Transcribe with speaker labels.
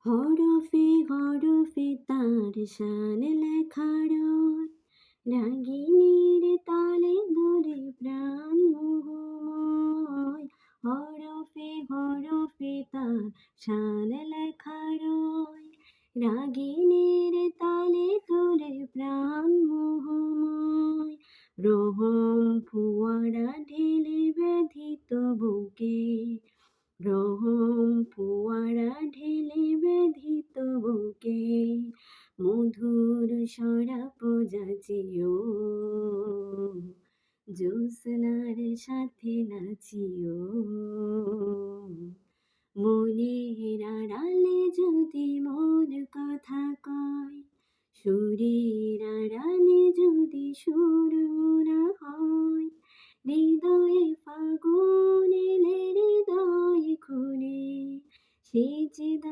Speaker 1: হরফে হরফে তার শান লেখা রয়, রাগিনীর তালে দোলে প্রাণ মোহময়। হরফে হরফে তার শান লেখা রয়, রাগিনীর তালে দোলে প্রাণ মোহময়। রহম ফোয়ারা ঢেলে ব্যথিত বুকে, রহম ফোয়ারা ঢেলে ব্যথিত বুকে, মধুর সরাপ যাচিও, জ্যোৎস্নার সাথে নাচিও। মনের আড়ালে যদি মন কথা কয়, সুরের আড়ালে যদি সুর মোরা হয়, হৃদয়ে ফাগুন এলে হৃদয় খুলে সে যে